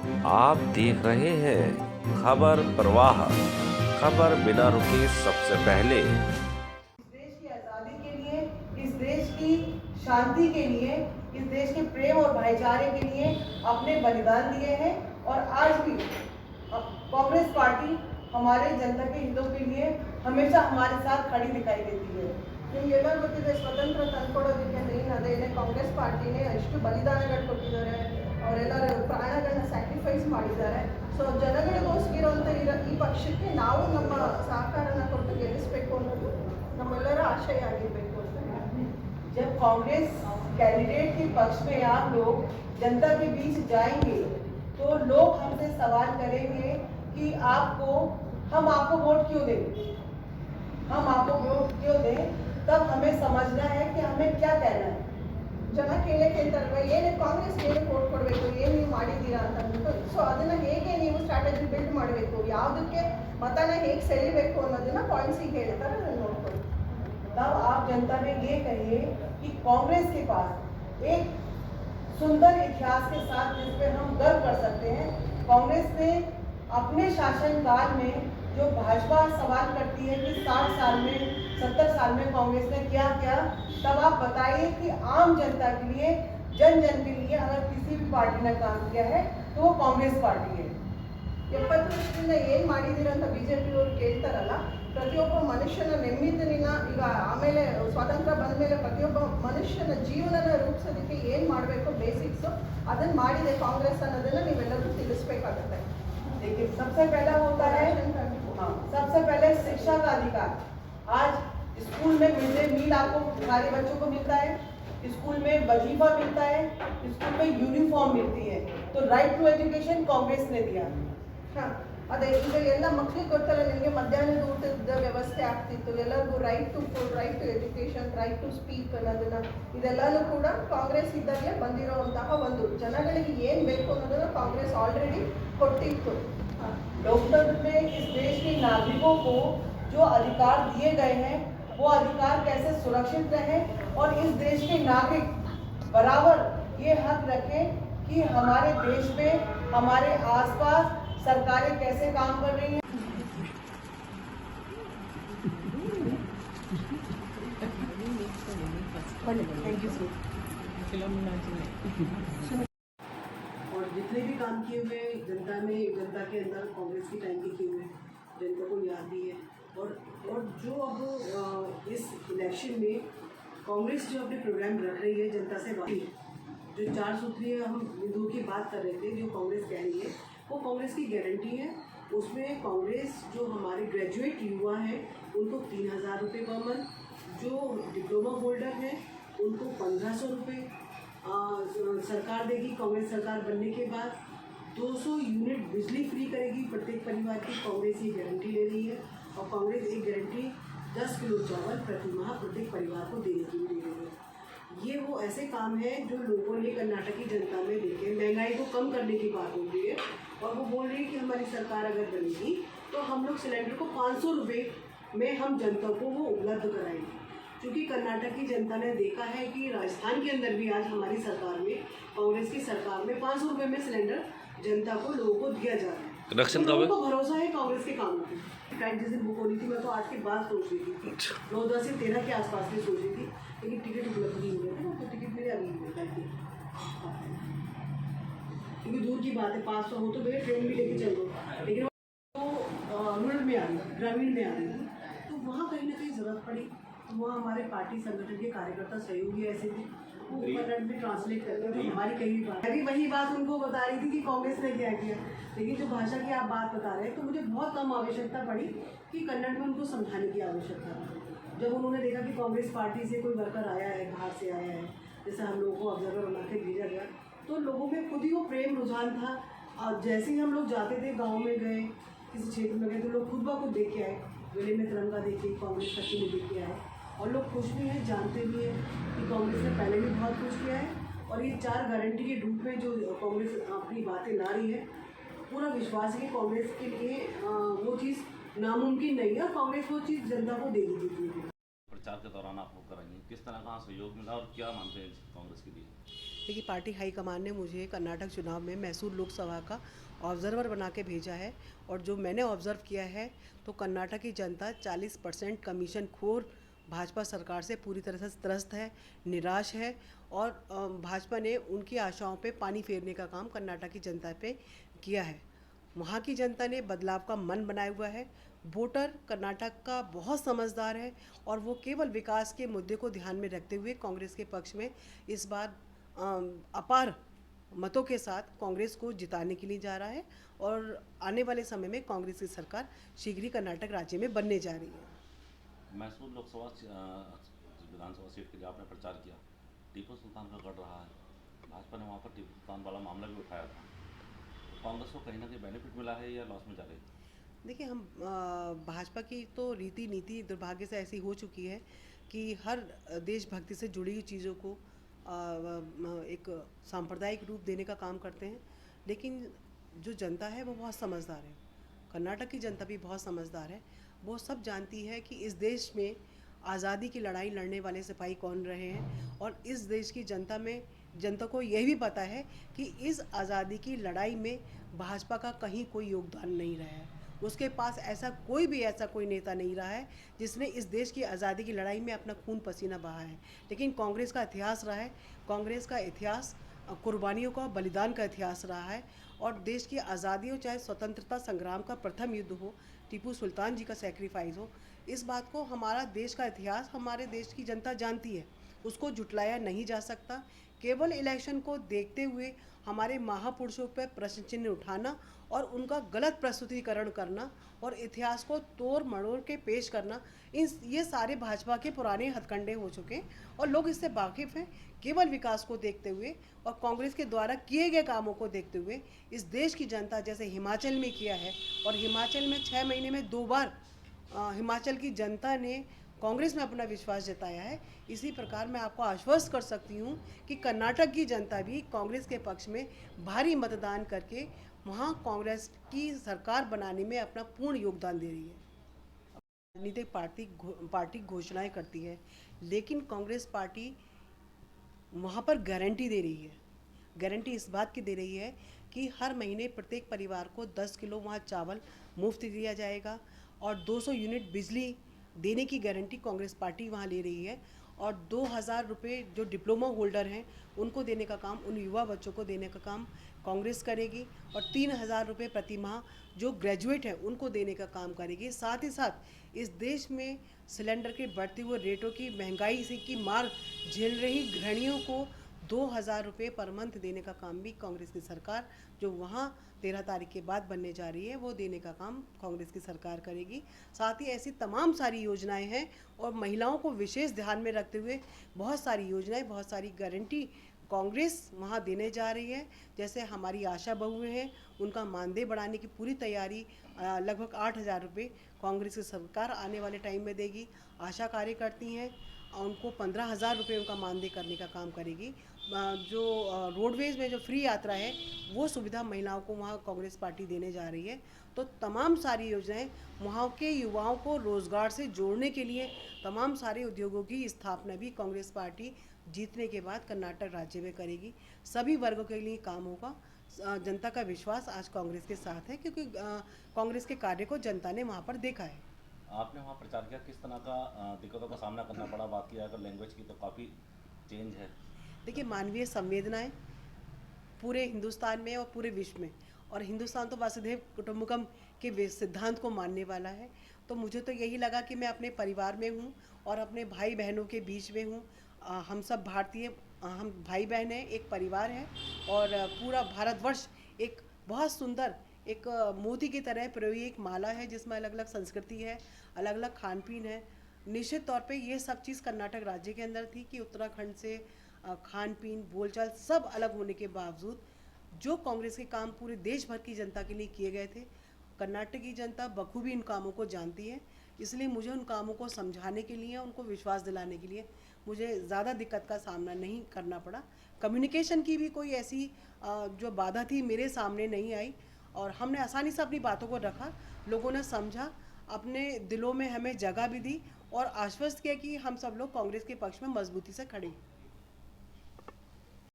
आप देख रहे हैं खबर प्रवाह, खबर बिना रुके सबसे पहले। इस देश की आज़ादी के लिए, इस देश की शांति के लिए, इस देश के प्रेम और भाईचारे के लिए अपने बलिदान दिए हैं और आज भी कांग्रेस पार्टी हमारे जनता के हितों के लिए हमेशा हमारे साथ खड़ी दिखाई देती है। ನಿಮಗೆಲ್ಲರೂ ಗೊತ್ತಿದೆ, ಸ್ವತಂತ್ರ ತಂದುಕೊಡೋದಕ್ಕೆ ಮೇನ್ ಅದೇನೆ ಕಾಂಗ್ರೆಸ್ ಪಾರ್ಟಿನೇ ಎಷ್ಟು ಬಲಿದಾನಗಳು ಕೊಟ್ಟಿದ್ದಾರೆ, ಅವರೆಲ್ಲರೂ ಪ್ರಾಣಗಳನ್ನ ಸ್ಯಾಕ್ರಿಫೈಸ್ ಮಾಡಿದ್ದಾರೆ. ಸೊ ಜನಗಳಿಗೋಸ್ಕರ ಈ ಪಕ್ಷಕ್ಕೆ ನಾವು ನಮ್ಮ ಸಹಕಾರನ ಕೊಟ್ಟು ಗೆಲ್ಲಿಸಬೇಕು ಅನ್ನೋದು ನಮ್ಮೆಲ್ಲರ आशय ಆಗಿರಬೇಕು ಅಂತ ಹೇಳ್ತೀನಿ. जब कांग्रेस कैंडिडेट के पक्ष में आप लोग जनता के बीच जाएंगे तो लोग हमसे सवाल करेंगे कि हम आपको वोट क्यों दें, हम आपको वोट क्यों दें, तब हमें समझना है कि हमें क्या कहना है. ಜನ ಕೇಳ್ತಾರಲ್ವ, ಏನು ಕಾಂಗ್ರೆಸ್ ಏನಕ್ಕೆ ವೋಟ್ ಕೊಡಬೇಕು, ಏನು ನೀವು ಮಾಡಿದ್ದೀರಾ ಅಂತ ಅಂದ್ಬಿಟ್ಟು. ಸೊ ಅದನ್ನು ಹೇಗೆ ನೀವು ಸ್ಟ್ರಾಟಜಿ ಬಿಲ್ಡ್ ಮಾಡಬೇಕು, ಯಾವುದಕ್ಕೆ ಮತನ ಹೇಗೆ ಸೆಳಿಬೇಕು ಅನ್ನೋದನ್ನ ಪಾಯಿಂಟ್ಸಿಗೆ ಹೇಳ್ತಾರೆ, ಅದನ್ನು ನೋಡ್ಕೊಳ್ಳಿ. तब आप जनता में ये कहिए कि कांग्रेस के पास एक सुंदर इतिहास के साथ जिस पे हम गर्व कर सकते हैं, कांग्रेस ने अपने शासनकाल में जो भाजपा सवाल करती है कि 60 साल में 70 साल में कांग्रेस ने क्या किया, तब आप बताइए कि आम जनता के लिए, जन जन के लिए अगर किसी भी पार्टी ने काम किया है तो वो कांग्रेस पार्टी है. 70 ವರ್ಷದಿಂದ ಏನು ಮಾಡಿದ್ದೀರಾ ಅಂತ ಬಿಜೆಪಿಯವರು ಕೇಳ್ತಾರಲ್ಲ, ಪ್ರತಿಯೊಬ್ಬ ಮನುಷ್ಯನ ನೆಮ್ಮದಿನ ಈಗ ಆಮೇಲೆ ಸ್ವಾತಂತ್ರ್ಯ ಬಂದ ಮೇಲೆ ಪ್ರತಿಯೊಬ್ಬ ಮನುಷ್ಯನ ಜೀವನನ ರೂಪಿಸೋದಕ್ಕೆ ಏನು ಮಾಡಬೇಕು ಬೇಸಿಕ್ಸು ಅದನ್ನು ಮಾಡಿದೆ ಕಾಂಗ್ರೆಸ್ ಅನ್ನೋದನ್ನು ನೀವೆಲ್ಲರೂ ತಿಳಿಸ್ಬೇಕಾಗುತ್ತೆ. देखिए सबसे पहला होता है, सबसे पहले शिक्षा का अधिकार. आज स्कूल में मिड डे मील आपको सारे बच्चों को मिलता है, स्कूल में वजीफा मिलता है, स्कूल में यूनिफॉर्म मिलती है. तो राइट टू एजुकेशन कांग्रेस ने दिया. ಅದೇ ಈಗ ಎಲ್ಲ ಮಕ್ಕಳಿಗೆ ಗೊತ್ತಲ್ಲ, ನಿಮಗೆ ಮಧ್ಯಾಹ್ನದ ಊಟದ ವ್ಯವಸ್ಥೆ ಆಗ್ತಿತ್ತು, ಎಲ್ಲರಿಗೂ right to food, right to education, right to speak ಅನ್ನೋದನ್ನ ಇದೆಲ್ಲನೂ ಕೂಡ ಕಾಂಗ್ರೆಸ್ ಇದ್ದಾಗಲೇ ಬಂದಿರೋವಂತಹ ಒಂದು ಜನಗಳಿಗೆ ಏನು ಬೇಕು ಅನ್ನೋದನ್ನ कांग्रेस ऑलरेडी ಕೊಟ್ಟಿತ್ತು. लोकतंत्र में इस देश के नागरिकों को जो अधिकार दिए गए हैं वो अधिकार कैसे सुरक्षित रहे और इस देश के नागरिक बराबर ये हक रखें कि हमारे देश में हमारे आसपास सरकारें कैसे काम कर रही हैं. Thank you sir. और जितने भी काम किए हुए जनता के अंदर कांग्रेस के टाइम के किए हुए जनता को याद भी है. और जो अब इस इलेक्शन में कांग्रेस जो अपने प्रोग्राम रख रही है जनता से बात, जो 4 सूत्रीय हम बिंदुओं की बात कर रहे थे जो कांग्रेस कह रही है, वो कांग्रेस की गारंटी है. उसमें कांग्रेस जो हमारे ग्रेजुएट युवा हैं उनको 3,000 रुपये पर मंथ, जो डिप्लोमा होल्डर हैं उनको 1,500 रुपये सरकार देगी. कांग्रेस सरकार बनने के बाद 200 यूनिट बिजली फ्री करेगी प्रत्येक परिवार की. कांग्रेस ये गारंटी ले रही है और कांग्रेस एक गारंटी 10 किलो चावल प्रति माह प्रत्येक परिवार को देने की भी दे रही है. ये वो ऐसे काम है जो लोगों ने कर्नाटक की जनता में लेके महंगाई को कम करने की बात हो रही है. और वो बोल रही है कि हमारी सरकार अगर बनेगी तो हम लोग सिलेंडर को 500 रुपये में हम जनता को वो उपलब्ध कराएंगे. क्योंकि कर्नाटक की जनता ने देखा है कि राजस्थान के अंदर भी आज हमारी सरकार में, कांग्रेस की सरकार में 500 रुपये में सिलेंडर जनता को, लोगों को दिया जा रहा है. कनेक्शन तो उनको भरोसा है कांग्रेस के कामों पे. फ्लाइट जिस दिन बुक होनी थी, मैं तो आज के बाद सोच रही थी, 9-10 से 13 के आसपास में सोच रही थी, लेकिन टिकट उपलब्ध नहीं हुए थे. तो टिकट मेरे अभी हुए फ्लाइट की, क्योंकि दूर की बात है. 500 हो तो मेरे ट्रेन भी लेके चल दो, लेकिन वो रूरल में आ रही, ग्रामीण में आ रही थी, तो वहाँ कहीं ना कहीं ज़रूरत पड़ी. तो वहाँ हमारे पार्टी संगठन के कार्यकर्ता सहयोगी ऐसे थे, वो कन्नड़ में ट्रांसलेट करते थे हमारी कई भी बात. अभी वही बात उनको बता रही थी कि कांग्रेस ने क्या किया. लेकिन जो भाषा की आप बात बता रहे हैं, तो मुझे बहुत कम आवश्यकता पड़ी कि कन्नड़ में उनको समझाने की आवश्यकता थी. जब उन्होंने देखा कि कांग्रेस पार्टी से कोई वर्कर आया है, बाहर से आया है, जैसे हम लोगों को ऑब्जर्वर बना के भेजा गया, तो लोगों में खुद ही वो प्रेम रुझान था. और जैसे ही हम लोग जाते थे, गाँव में गए, किसी क्षेत्र में गए, तो लोग खुद ब खुद देख के आए, गले में तिरंगा देख के, कांग्रेस पट्टी में देख के आए. और लोग खुश भी हैं, जानते भी हैं कि कांग्रेस ने पहले भी बहुत कुछ किया है. और ये 4 गारंटी के रूप में जो कांग्रेस अपनी बातें ला रही है, पूरा विश्वास है कि कांग्रेस के लिए वो चीज़ नामुमकिन नहीं है और कांग्रेस वो चीज़ जनता को दे दी. प्रचार के दौरान आप वो करेंगे, किस तरह का सहयोग मिला और क्या मानते हैं कांग्रेस के लिए? देखिए, पार्टी हाईकमान ने मुझे कर्नाटक चुनाव में मैसूर लोकसभा का ऑब्जर्वर बना के भेजा है, और जो मैंने ऑब्जर्व किया है तो कर्नाटक की जनता 40% कमीशन खोर भाजपा सरकार से पूरी तरह से त्रस्त है, निराश है, और भाजपा ने उनकी आशाओं पे पानी फेरने का काम कर्नाटक की जनता पे किया है। वहाँ की जनता ने बदलाव का मन बनाया हुआ है। वोटर कर्नाटक का बहुत समझदार है, और वो केवल विकास के मुद्दे को ध्यान में रखते हुए कांग्रेस के पक्ष में इस बार अपार मतों के साथ कांग्रेस को जिताने के लिए जा रहा है, और आने वाले समय में कांग्रेस की सरकार शीघ्र ही कर्नाटक राज्य में बनने जा रही है। मैसूर लोकसभा विधानसभा सीट के लिए आपने प्रचार किया, टीपू सुल्तान का गढ़ रहा है, भाजपा ने वहाँ पर टीपू सुल्तान वाला मामला भी उठाया था, तो कांग्रेस को कहीं ना कहीं बेनिफिट मिला है या लॉस में जा रही है? देखिए, हम भाजपा की तो रीति नीति दुर्भाग्य से ऐसी हो चुकी है कि हर देशभक्ति से जुड़ी हुई चीज़ों को एक सांप्रदायिक रूप देने का काम करते हैं, लेकिन जो जनता है वो बहुत समझदार है। कर्नाटक की जनता भी बहुत समझदार है। वो सब जानती है कि इस देश में आज़ादी की लड़ाई लड़ने वाले सिपाही कौन रहे हैं, और इस देश की जनता को यह भी पता है कि इस आज़ादी की लड़ाई में भाजपा का कहीं कोई योगदान नहीं रहा है। उसके पास ऐसा कोई नेता नहीं रहा है जिसने इस देश की आज़ादी की लड़ाई में अपना खून पसीना बहा है। लेकिन कांग्रेस का इतिहास रहा है, कांग्रेस का इतिहास कुर्बानियों का, बलिदान का इतिहास रहा है, और देश की आज़ादी हो चाहे स्वतंत्रता संग्राम का प्रथम युद्ध हो, टीपू सुल्तान जी का सेक्रीफाइस हो, इस बात को हमारा देश का इतिहास, हमारे देश की जनता जानती है। उसको जुटलाया नहीं जा सकता। केवल इलेक्शन को देखते हुए हमारे महापुरुषों पर प्रश्न चिन्ह उठाना और उनका गलत प्रस्तुतिकरण करना और इतिहास को तोड़ मरोड़ के पेश करना, ये सारे भाजपा के पुराने हथकंडे हो चुके हैं, और लोग इससे वाकिफ़ हैं। केवल विकास को देखते हुए और कांग्रेस के द्वारा किए गए कामों को देखते हुए इस देश की जनता, जैसे हिमाचल में किया है, और हिमाचल में 6 महीने में 2 बार हिमाचल की जनता ने कांग्रेस में अपना विश्वास जताया है, इसी प्रकार मैं आपको आश्वस्त कर सकती हूँ कि कर्नाटक की जनता भी कांग्रेस के पक्ष में भारी मतदान करके वहाँ कांग्रेस की सरकार बनाने में अपना पूर्ण योगदान दे रही है। राजनीतिक पार्टी घोषणाएं करती है, लेकिन कांग्रेस पार्टी वहाँ पर गारंटी दे रही है। गारंटी इस बात की दे रही है कि हर महीने प्रत्येक परिवार को 10 किलो वहाँ चावल मुफ्त दिया जाएगा, और 200 यूनिट बिजली देने की गारंटी कांग्रेस पार्टी वहाँ ले रही है, और 2000 रुपये जो डिप्लोमा होल्डर हैं उनको देने का काम, उन युवा बच्चों को देने का काम कांग्रेस करेगी, और 3000 रुपये प्रति माह जो ग्रेजुएट हैं उनको देने का काम करेगी। साथ ही साथ इस देश में सिलेंडर के बढ़ते हुए रेटों की, महंगाई से की मार झेल रही गृहिणियों को 2000 रुपये पर मंथ देने का काम भी कांग्रेस की सरकार, जो वहाँ 13 तारीख के बाद बनने जा रही है, वो देने का काम कांग्रेस की सरकार करेगी। साथ ही ऐसी तमाम सारी योजनाएं हैं, और महिलाओं को विशेष ध्यान में रखते हुए बहुत सारी योजनाएं, बहुत सारी गारंटी कांग्रेस वहाँ देने जा रही है। जैसे हमारी आशा बहुएं हैं, उनका मानदेय बढ़ाने की पूरी तैयारी, लगभग 8000 रुपये कांग्रेस की सरकार आने वाले टाइम में देगी। आशा कार्यकर्ती हैं, उनको 15,000 रुपये उनका मानदेय करने का काम करेगी। जो रोडवेज़ में जो फ्री यात्रा है, वो सुविधा महिलाओं को वहाँ कांग्रेस पार्टी देने जा रही है। तो तमाम सारी योजनाएं वहाँ के युवाओं को रोज़गार से जोड़ने के लिए, तमाम सारे उद्योगों की स्थापना भी कांग्रेस पार्टी जीतने के बाद कर्नाटक राज्य में करेगी। सभी वर्गों के लिए काम होगा। जनता का विश्वास आज कांग्रेस के साथ है, क्योंकि कांग्रेस के कार्य को जनता ने वहाँ पर देखा है। आपने वहाँ प्रचार किया, किस तरह का दिक्कतों का सामना करना पड़ा? बात की अगर लैंग्वेज की तो काफ़ी चेंज है। देखिए, मानवीय संवेदनाएं पूरे हिंदुस्तान में और पूरे विश्व में, और हिंदुस्तान तो वसुधैव कुटुंबकम के सिद्धांत को मानने वाला है, तो मुझे तो यही लगा कि मैं अपने परिवार में हूँ और अपने भाई बहनों के बीच में हूँ। हम सब भारतीय, हम भाई बहन हैं, एक परिवार है, और पूरा भारतवर्ष एक बहुत सुंदर, एक मोती की तरह पिरोई एक माला है, जिसमें अलग अलग संस्कृति है, अलग अलग खान पीन है। निश्चित तौर पे ये सब चीज़ कर्नाटक राज्य के अंदर थी कि उत्तराखंड से खान पीन, बोलचाल सब अलग होने के बावजूद जो कांग्रेस के काम पूरे देश भर की जनता के लिए किए गए थे, कर्नाटक की जनता बखूबी इन कामों को जानती है। इसलिए मुझे उन कामों को समझाने के लिए, उनको विश्वास दिलाने के लिए मुझे ज़्यादा दिक्कत का सामना नहीं करना पड़ा। कम्युनिकेशन की भी कोई ऐसी जो बाधा थी मेरे सामने नहीं आई, और हमने आसानी से अपनी बातों को रखा, लोगों ने समझा, अपने दिलों में हमें जगह भी दी, और आश्वस्त किया कि हम सब लोग कांग्रेस के पक्ष में मजबूती से खड़े हैं।